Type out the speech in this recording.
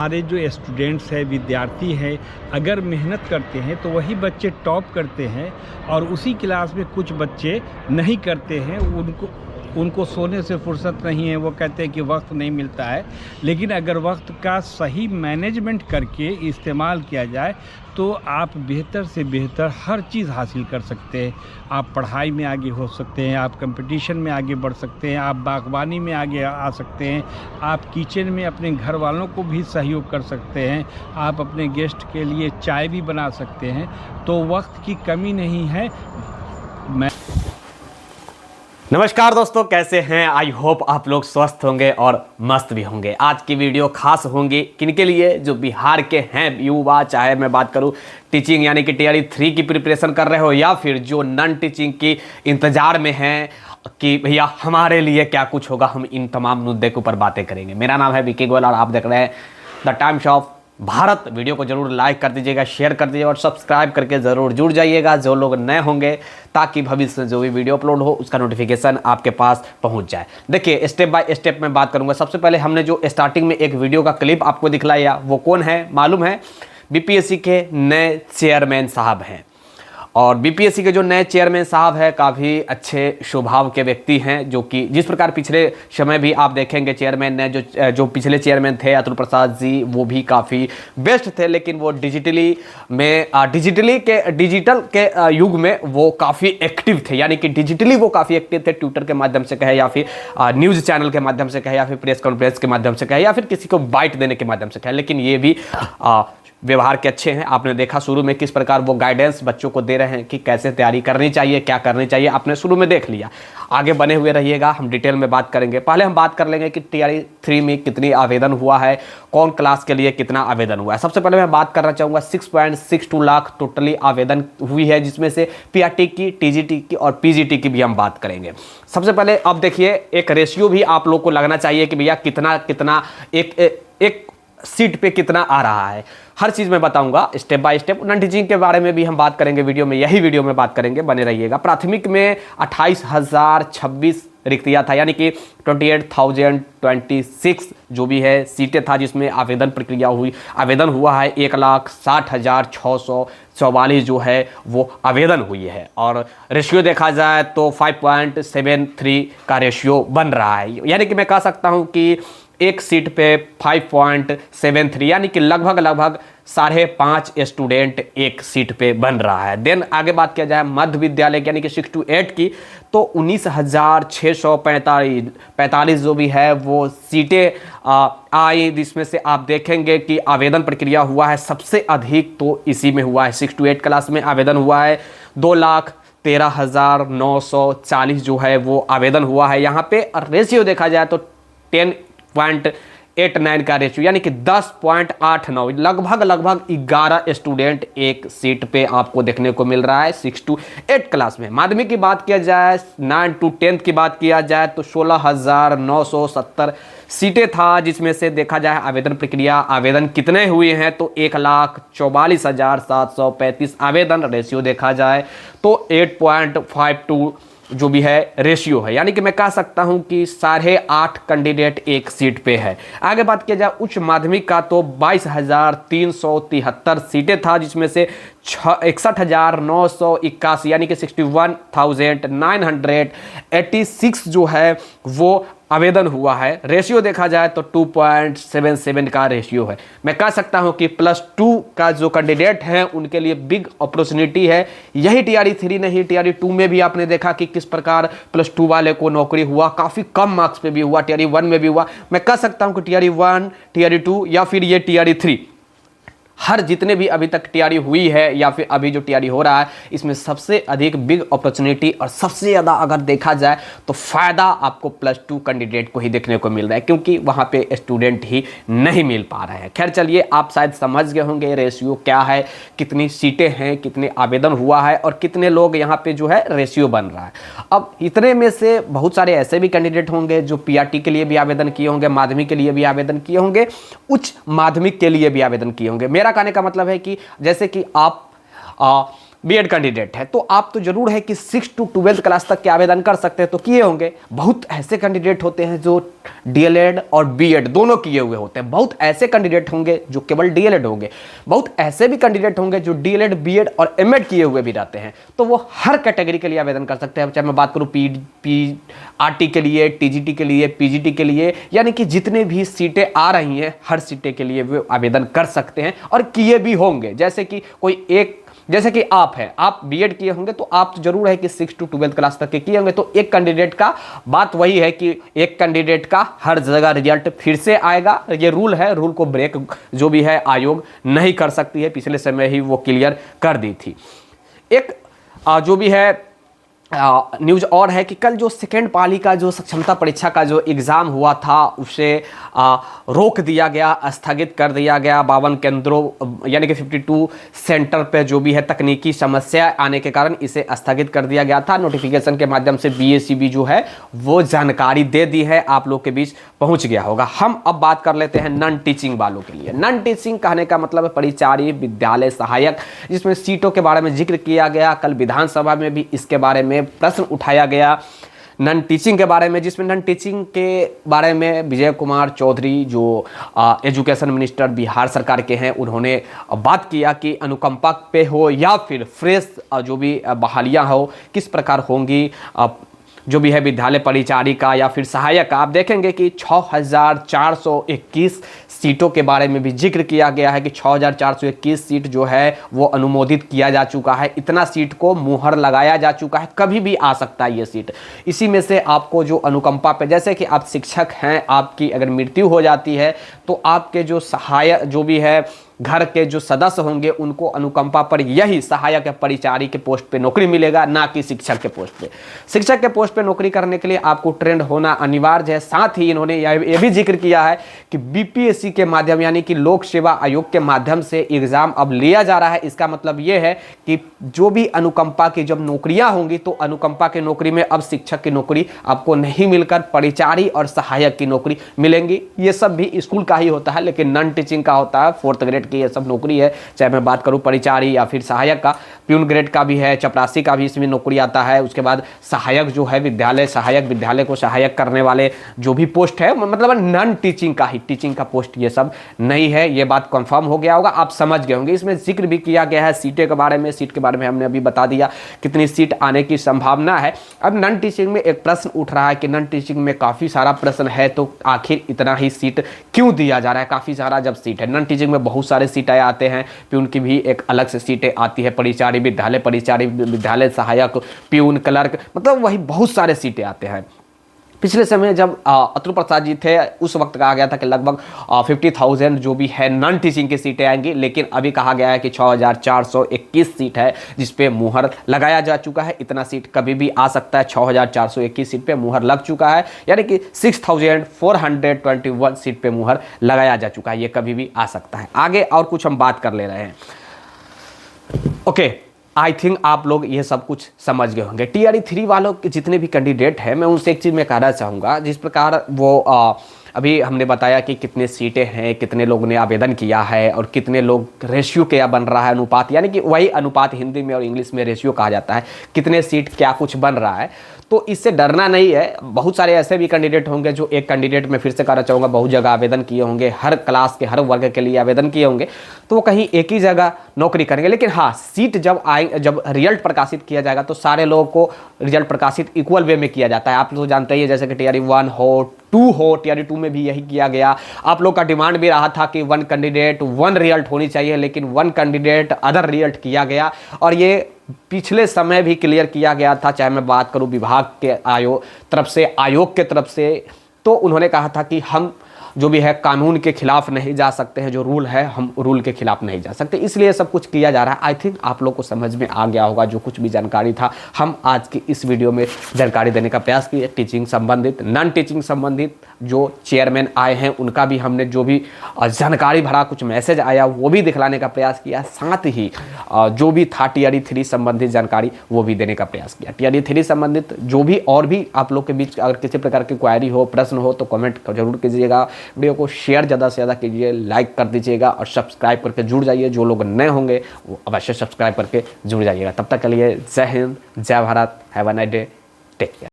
हमारे जो स्टूडेंट्स हैं, विद्यार्थी हैं, अगर मेहनत करते हैं तो वही बच्चे टॉप करते हैं। और उसी क्लास में कुछ बच्चे नहीं करते हैं, उनको सोने से फुर्सत नहीं है, वो कहते हैं कि वक्त नहीं मिलता है। लेकिन अगर वक्त का सही मैनेजमेंट करके इस्तेमाल किया जाए तो आप बेहतर से बेहतर हर चीज़ हासिल कर सकते हैं। आप पढ़ाई में आगे हो सकते हैं, आप कंपटीशन में आगे बढ़ सकते हैं, आप बागवानी में आगे आ सकते हैं, आप किचन में अपने घर वालों को भी सहयोग कर सकते हैं, आप अपने गेस्ट के लिए चाय भी बना सकते हैं। तो वक्त की कमी नहीं है। नमस्कार दोस्तों, कैसे हैं? आई होप आप लोग स्वस्थ होंगे और मस्त भी होंगे। आज की वीडियो खास होंगी किनके लिए? जो बिहार के हैं युवा, चाहे मैं बात करूं टीचिंग यानी कि टीआरई 3 की प्रिपरेशन कर रहे हो, या फिर जो नॉन टीचिंग की इंतजार में हैं कि भैया हमारे लिए क्या कुछ होगा। हम इन तमाम मुद्दे के ऊपर बातें करेंगे। मेरा नाम है विकी गोयल और आप देख रहे हैं the times of Bharat. Video को जरूर लाइक कर दीजिएगा, शेयर कर दीजिएगा और सब्सक्राइब करके ज़रूर जुड़ जाइएगा जो लोग नए होंगे, ताकि भविष्य में जो भी वीडियो अपलोड हो उसका नोटिफिकेशन आपके पास पहुंच जाए। देखिए, स्टेप बाय स्टेप मैं बात करूंगा। सबसे पहले हमने जो स्टार्टिंग में एक वीडियो का क्लिप आपको दिखलाया, वो कौन है मालूम है? बीपीएससी के नए चेयरमैन साहब हैं। और बीपीएससी के जो नए चेयरमैन साहब हैं काफ़ी अच्छे स्वभाव के व्यक्ति हैं, जो कि जिस प्रकार पिछले समय भी आप देखेंगे चेयरमैन ने जो पिछले चेयरमैन थे अतुल प्रसाद जी, वो भी काफ़ी बेस्ट थे। लेकिन वो डिजिटल के युग में वो काफ़ी एक्टिव थे, यानी कि डिजिटली वो काफ़ी एक्टिव थे। ट्विटर के माध्यम से कहे, या फिर न्यूज़ चैनल के माध्यम से कहे, या फिर प्रेस कॉन्फ्रेंस के माध्यम से कहे, या फिर किसी को बाइट देने के माध्यम से कहे। लेकिन ये भी व्यवहार के अच्छे हैं। आपने देखा शुरू में किस प्रकार वो गाइडेंस बच्चों को दे रहे हैं कि कैसे तैयारी करनी चाहिए, क्या करनी चाहिए, आपने शुरू में देख लिया। आगे बने हुए रहिएगा, हम डिटेल में बात करेंगे। पहले हम बात कर लेंगे कि टीआरई 3 में कितनी आवेदन हुआ है, कौन क्लास के लिए कितना आवेदन हुआ है। सबसे पहले मैं बात करना चाहूँगा 6.62 लाख टोटली आवेदन हुई है, जिसमें से पीआरटी की, टीजीटी की और पीजीटी की भी हम बात करेंगे। सबसे पहले अब देखिए, एक रेशियो भी आप लोग को लगना चाहिए कि भैया कितना कितना एक सीट पे कितना आ रहा है। हर चीज़ मैं बताऊंगा step by step. Non teaching के बारे में भी हम बात करेंगे वीडियो में, यही वीडियो में बात करेंगे, बने रहिएगा। प्राथमिक में 28,026 रिक्तियाँ था, यानी कि 28,026 जो भी है सीटें था, जिसमें आवेदन प्रक्रिया हुई। आवेदन हुआ है 1,60,644 जो है वो आवेदन हुई है। और रेशियो देखा जाए तो 5.73 का रेशियो बन रहा है, यानी कि मैं कह सकता हूँ कि एक सीट पे 5.73, यानी कि लगभग 5.5 स्टूडेंट एक सीट पे बन रहा है। देन आगे बात किया जाए मध्य विद्यालय यानी कि 6 to 8 की, तो 19,645 जो भी है वो सीटें आई, जिसमें से आप देखेंगे कि आवेदन प्रक्रिया हुआ है सबसे अधिक तो इसी में हुआ है। 6 to 8 क्लास में आवेदन हुआ है 2,13,940 जो है वो आवेदन हुआ है यहाँ पे। और रेशियो देखा जाए तो 10.89 का रेशियो, यानी कि 10.89, लगभग 11 स्टूडेंट एक सीट पे आपको देखने को मिल रहा है 6 to 8 क्लास में। माध्यमिक की बात किया जाए, 9 to 10 की बात किया जाए तो 16,970 सीटें था, जिसमें से देखा जाए आवेदन प्रक्रिया, आवेदन कितने हुए हैं तो 1,44,735 आवेदन। रेशियो देखा जाए तो 8.52 जो भी है रेशियो है, यानी कि मैं कह सकता हूं कि 8.5 कैंडिडेट एक सीट पे है। आगे बात किया जाए उच्च माध्यमिक का तो 22,373 सीटें था, जिसमें से 61,981 यानी कि 61,986 जो है वो आवेदन हुआ है। रेशियो देखा जाए तो 2.77 का रेशियो है। मैं कह सकता हूं कि +2 का जो कैंडिडेट हैं उनके लिए बिग अपॉर्चुनिटी है। यही टीआरई 3 नहीं, टीआरई 2 में भी आपने देखा कि किस प्रकार +2 वाले को नौकरी हुआ, काफ़ी कम मार्क्स पे भी हुआ, टीआरई 1 में भी हुआ। मैं कह सकता हूं कि टीआरई 1, टीआरई 2 या फिर ये टीआरई 3, हर जितने भी अभी तक टीआरई हुई है या फिर अभी जो टीआरई हो रहा है, इसमें सबसे अधिक बिग अपॉर्चुनिटी और सबसे ज़्यादा अगर देखा जाए तो फ़ायदा आपको +2 कैंडिडेट को ही देखने को मिल रहा है, क्योंकि वहाँ पे स्टूडेंट ही नहीं मिल पा रहे हैं। खैर चलिए, आप शायद समझ गए होंगे रेशियो क्या है, कितनी सीटें हैं, कितने आवेदन हुआ है और कितने लोग यहाँ पे जो है रेशियो बन रहा है। अब इतने में से बहुत सारे ऐसे भी कैंडिडेट होंगे जो पीआरटी के लिए भी आवेदन किए होंगे, माध्यमिक के लिए भी आवेदन किए होंगे, उच्च माध्यमिक के लिए भी आवेदन किए होंगे। मेरा कहने का मतलब है कि जैसे कि आप बीएड कैंडिडेट है तो आप तो जरूर है कि 6 to 12th क्लास तक के आवेदन कर सकते हैं, तो किए होंगे। बहुत ऐसे कैंडिडेट होते हैं जो डीएलएड और बीएड दोनों किए हुए होते हैं। बहुत ऐसे कैंडिडेट होंगे जो केवल डीएलएड होंगे। बहुत ऐसे भी कैंडिडेट होंगे जो डीएलएड, बीएड और एमएड किए हुए भी रहते हैं। तो वो हर कैटेगरी के लिए आवेदन कर सकते हैं, चाहे मैं बात करूं आरटी के लिए, टीजीटी के लिए, पीजीटी के लिए, यानी कि जितने भी सीटें आ रही हैं हर सीटें के लिए वो आवेदन कर सकते हैं और किए भी होंगे। जैसे कि जैसे कि आप हैं, आप बीएड किए होंगे तो आप तो जरूर है कि 6 to 12th क्लास तक के किए होंगे। तो एक कैंडिडेट का बात वही है कि एक कैंडिडेट का हर जगह रिजल्ट फिर से आएगा। ये रूल है, रूल को ब्रेक जो भी है आयोग नहीं कर सकती है, पिछले समय ही वो क्लियर कर दी थी। एक जो भी है न्यूज और है कि कल जो सेकेंड पाली का जो क्षमता परीक्षा का जो एग्ज़ाम हुआ था उसे रोक दिया गया, स्थगित कर दिया गया 52 केंद्रों यानी कि 52 सेंटर पे जो भी है तकनीकी समस्या आने के कारण इसे स्थगित कर दिया गया था। नोटिफिकेशन के माध्यम से बीएसईबी जो है वो जानकारी दे दी है, आप लोग के बीच पहुंच गया होगा। हम अब बात कर लेते हैं नॉन टीचिंग वालों के लिए। नॉन टीचिंग कहने का मतलब है परिचारी, विद्यालय सहायक, जिसमें सीटों के बारे में जिक्र किया गया। कल विधानसभा में भी इसके बारे में प्रश्न उठाया गया नॉन टीचिंग के बारे में, जिसमें नॉन टीचिंग के बारे में विजय कुमार चौधरी जो एजुकेशन मिनिस्टर बिहार सरकार के हैं, उन्होंने बात किया कि अनुकंपा पे हो या फिर फ्रेश जो भी बहालियां हो किस प्रकार होंगी। जो भी है विद्यालय परिचारिका या फिर सहायक, आप देखेंगे कि 6421 सीटों के बारे में भी जिक्र किया गया है कि 6421 सीट जो है वो अनुमोदित किया जा चुका है। इतना सीट को मुहर लगाया जा चुका है, कभी भी आ सकता है ये सीट। इसी में से आपको जो अनुकंपा पे, जैसे कि आप शिक्षक हैं, आपकी अगर मृत्यु हो जाती है तो आपके जो सहायक जो भी है घर के जो सदस्य होंगे उनको अनुकंपा पर यही सहायक या परिचारी के पोस्ट पे नौकरी मिलेगा, ना कि शिक्षक के पोस्ट पे। शिक्षक के पोस्ट पे नौकरी करने के लिए आपको ट्रेंड होना अनिवार्य है। साथ ही इन्होंने यह भी जिक्र किया है कि बीपीएससी के माध्यम यानी कि लोक सेवा आयोग के माध्यम से एग्जाम अब लिया जा रहा है। इसका मतलब यह है कि जो भी अनुकंपा की जब नौकरियां होंगी तो अनुकंपा की नौकरी में अब शिक्षक की नौकरी आपको नहीं मिलकर परिचारी और सहायक की नौकरी मिलेंगी। ये सब भी स्कूल का ही होता है, लेकिन नॉन टीचिंग का होता है, 4th ग्रेड की ये सब नौकरी है। चाहे मैं बात करूं परिचारी या फिर सहायक का, प्यून ग्रेड का भी है, चपरासी का भी इसमें नौकरी आता है। उसके बाद सहायक जो है विद्यालय सहायक, विद्यालय को सहायक करने वाले जो भी पोस्ट है, मतलब नॉन टीचिंग का ही, टीचिंग का पोस्ट ये सब नहीं है। ये बात कंफर्म हो गया होगा, आप समझ गए होंगे। इसमें जिक्र भी किया गया है सीटें के बारे में। सीट के बारे में हमने अभी बता दिया कितनी सीट आने की संभावना है। अब नॉन टीचिंग में एक प्रश्न उठ रहा है कि नॉन टीचिंग में काफी सारा प्रश्न है तो आखिर इतना ही सीट क्यों दिया जा रहा है। काफी सारा जब सीट है, नॉन टीचिंग में बहुत सारे सीटें आते हैं, प्यून की भी एक अलग से सीटें आती है, परिचारी, विद्यालय परिचारी, विद्यालय सहायक, प्यून, क्लर्क, मतलब वही बहुत सारे सीटें आते हैं। पिछले समय जब अतुल प्रसाद जी थे उस वक्त कहा गया था कि लगभग 50,000 जो भी है नॉन टीचिंग की सीटें आएंगी, लेकिन अभी कहा गया है कि 6421 सीट है जिस पे मुहर लगाया जा चुका है। इतना सीट कभी भी आ सकता है। 6421 सीट पे मुहर लग चुका है, यानी कि 6421 सीट पे मुहर लगाया जा चुका है। ये कभी भी आ सकता है। आगे और कुछ हम बात कर ले रहे हैं। ओके, आई थिंक आप लोग ये सब कुछ समझ गए होंगे। टीआरई 3 वालों के जितने भी कैंडिडेट हैं, मैं उनसे एक चीज़ मैं कहना चाहूँगा। जिस प्रकार वो अभी हमने बताया कि कितने सीटें हैं, कितने लोगों ने आवेदन किया है और कितने लोग, रेशियो क्या बन रहा है, अनुपात, यानी कि वही अनुपात हिंदी में और इंग्लिश में रेशियो कहा जाता है, कितने सीट क्या कुछ बन रहा है। तो इससे डरना नहीं है। बहुत सारे ऐसे भी कैंडिडेट होंगे जो एक कैंडिडेट में फिर से कहना चाहूँगा बहुत जगह आवेदन किए होंगे, हर क्लास के हर वर्ग के लिए आवेदन किए होंगे, तो वो कहीं एक ही जगह नौकरी करेंगे। लेकिन हाँ, सीट जब रिजल्ट प्रकाशित किया जाएगा तो सारे लोगों को रिजल्ट प्रकाशित इक्वल वे में किया जाता है। आप लोग जानते ही है, जैसे कि टीआरई 1 हो, 2 हो, टीआरई 2 में भी यही किया गया। आप लोग का डिमांड भी रहा था कि 1 कैंडिडेट 1 रिजल्ट होनी चाहिए, लेकिन 1 कैंडिडेट अदर रिजल्ट किया गया और ये पिछले समय भी क्लियर किया गया था। चाहे मैं बात करूं विभाग के आयोग के तरफ से, तो उन्होंने कहा था कि हम जो भी है कानून के खिलाफ नहीं जा सकते हैं, जो रूल है हम रूल के खिलाफ नहीं जा सकते, इसलिए सब कुछ किया जा रहा है। आई थिंक आप लोग को समझ में आ गया होगा जो कुछ भी जानकारी था। हम आज की इस वीडियो में जानकारी देने का प्रयास किए। टीचिंग संबंधित, नॉन टीचिंग संबंधित जो चेयरमैन आए हैं उनका भी हमने जो भी जानकारी भरा, कुछ मैसेज आया वो भी दिखलाने का प्रयास किया। साथ ही जो भी था टीआरई 3 संबंधित जानकारी वो भी देने का प्रयास किया। टीआरई 3 संबंधित जो भी और भी आप लोग के बीच अगर किसी प्रकार की क्वायरी हो, प्रश्न हो तो कमेंट जरूर कीजिएगा। वीडियो को शेयर ज़्यादा से ज़्यादा कीजिए, लाइक कर दीजिएगा और सब्सक्राइब करके जुड़ जाइए। जो लोग नए होंगे वो अवश्य सब्सक्राइब करके जुड़ जाइएगा। तब तक के लिए जय हिंद, जय Bharat, have a nice day, take care.